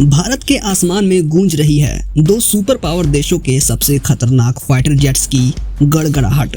भारत के आसमान में गूंज रही है दो सुपर पावर देशों के सबसे खतरनाक फाइटर जेट्स की गड़गड़ाहट।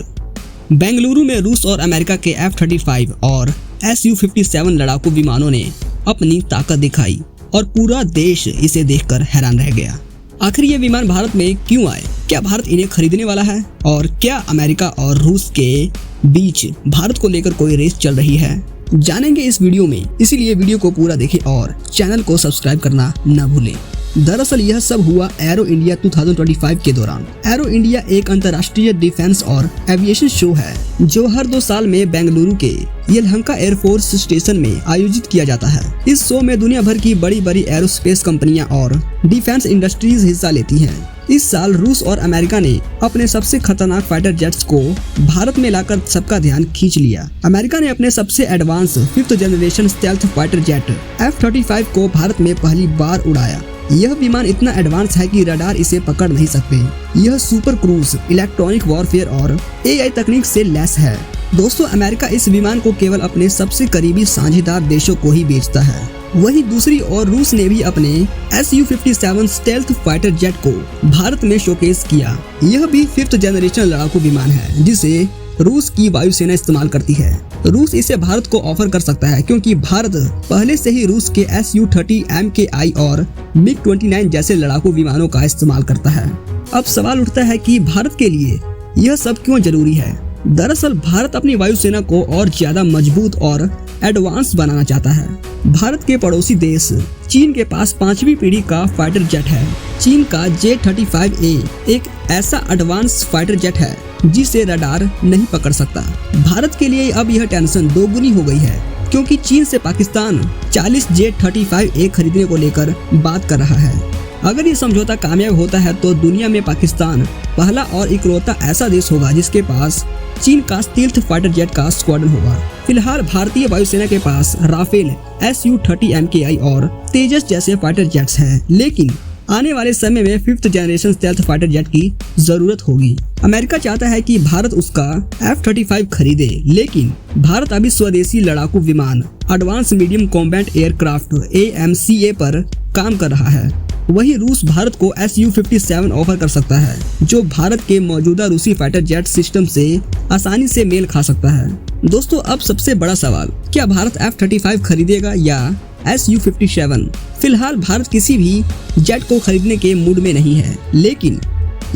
बेंगलुरु में रूस और अमेरिका के F-35 और Su-57 लड़ाकू विमानों ने अपनी ताकत दिखाई और पूरा देश इसे देखकर हैरान रह गया। आखिर ये विमान भारत में क्यों आए? क्या भारत इन्हें खरीदने वाला है? और क्या अमेरिका और रूस के बीच भारत को लेकर कोई रेस चल रही है? जानेंगे इस वीडियो में, इसीलिए वीडियो को पूरा देखें और चैनल को सब्सक्राइब करना न भूलें। दरअसल यह सब हुआ एरो इंडिया 2025 के दौरान। एरो इंडिया एक अंतर्राष्ट्रीय डिफेंस और एविएशन शो है जो हर 2 साल में बेंगलुरु के येलहंका एयरफोर्स स्टेशन में आयोजित किया जाता है। इस शो में दुनिया भर की बड़ी बड़ी एरोस्पेस कंपनियां और डिफेंस इंडस्ट्रीज हिस्सा लेती हैं। इस साल रूस और अमेरिका ने अपने सबसे खतरनाक फाइटर जेट्स को भारत में लाकर सबका ध्यान खींच लिया। अमेरिका ने अपने सबसे advance 5th generation stealth fighter jet F-35 को भारत में पहली बार उड़ाया। यह विमान इतना एडवांस है कि रडार इसे पकड़ नहीं सकते। यह सुपर क्रूज, इलेक्ट्रॉनिक वॉरफेयर और AI तकनीक से लैस है। दोस्तों, अमेरिका इस विमान को केवल अपने सबसे करीबी साझेदार देशों को ही बेचता है। वहीं दूसरी ओर रूस ने भी अपने Su-57 स्टेल्थ फाइटर जेट को भारत में शोकेस किया। यह भी 5th जनरेशन लड़ाकू विमान है जिसे रूस की वायुसेना इस्तेमाल करती है। रूस इसे भारत को ऑफर कर सकता है क्योंकि भारत पहले से ही रूस के Su-30 MKI और MiG-29 जैसे लड़ाकू विमानों का इस्तेमाल करता है। अब सवाल उठता है कि भारत के लिए यह सब क्यों जरूरी है? दरअसल भारत अपनी वायुसेना को और ज्यादा मजबूत और एडवांस बनाना चाहता है। भारत के पड़ोसी देश चीन के पास 5वीं पीढ़ी का फाइटर जेट है। चीन का J-35A एक ऐसा एडवांस फाइटर जेट है जिसे रडार नहीं पकड़ सकता। भारत के लिए अब यह टेंशन दोगुनी हो गई है क्योंकि चीन से पाकिस्तान 40 J-35A खरीदने को लेकर बात कर रहा है। अगर ये समझौता कामयाब होता है तो दुनिया में पाकिस्तान पहला और इकलौता ऐसा देश होगा जिसके पास चीन का स्टील्थ फाइटर जेट का स्क्वाड्रन होगा। फिलहाल भारतीय वायुसेना के पास राफेल, Su-30 MKI और तेजस जैसे फाइटर जेट्स हैं, लेकिन आने वाले समय में 5th generation stealth fighter jet की जरूरत होगी। अमेरिका चाहता है कि भारत उसका F-35 खरीदे, लेकिन भारत अभी स्वदेशी लड़ाकू विमान advance medium combat aircraft AMCA पर काम कर रहा है। वहीं रूस भारत को Su-57 ऑफर कर सकता है जो भारत के मौजूदा रूसी फाइटर जेट सिस्टम से आसानी से मेल खा सकता है। दोस्तों, अब सबसे बड़ा सवाल, क्या भारत F-35 खरीदेगा या Su-57? फिलहाल भारत किसी भी जेट को खरीदने के मूड में नहीं है, लेकिन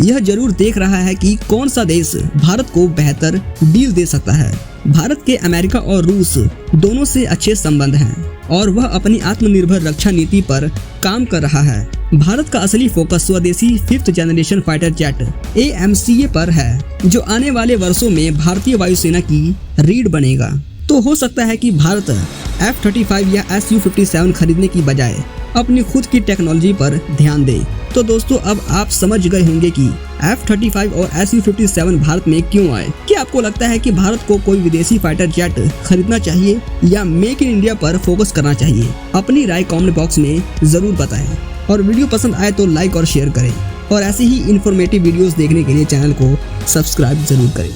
यह जरूर देख रहा है कि कौन सा देश भारत को बेहतर डील दे सकता है। भारत के अमेरिका और रूस दोनों से अच्छे संबंध हैं और वह अपनी आत्मनिर्भर रक्षा नीति पर काम कर रहा है। भारत का असली फोकस स्वदेशी 5th generation fighter jet AMCA पर है जो आने वाले वर्षों में भारतीय वायुसेना की रीढ़ बनेगा। तो हो सकता है कि भारत F-35 या Su-57 खरीदने की बजाय अपनी खुद की टेक्नोलॉजी पर ध्यान दे। तो दोस्तों, अब आप समझ गए होंगे कि F-35 और Su-57 भारत में क्यों आए। क्या आपको लगता है कि भारत को कोई विदेशी फाइटर जेट खरीदना चाहिए या मेक इन इंडिया पर फोकस करना चाहिए? अपनी राय कमेंट बॉक्स में जरूर बताएं और वीडियो पसंद आए तो लाइक और शेयर करें और ऐसे ही इंफॉर्मेटिव वीडियोस देखने के लिए चैनल को सब्सक्राइब जरूर करें।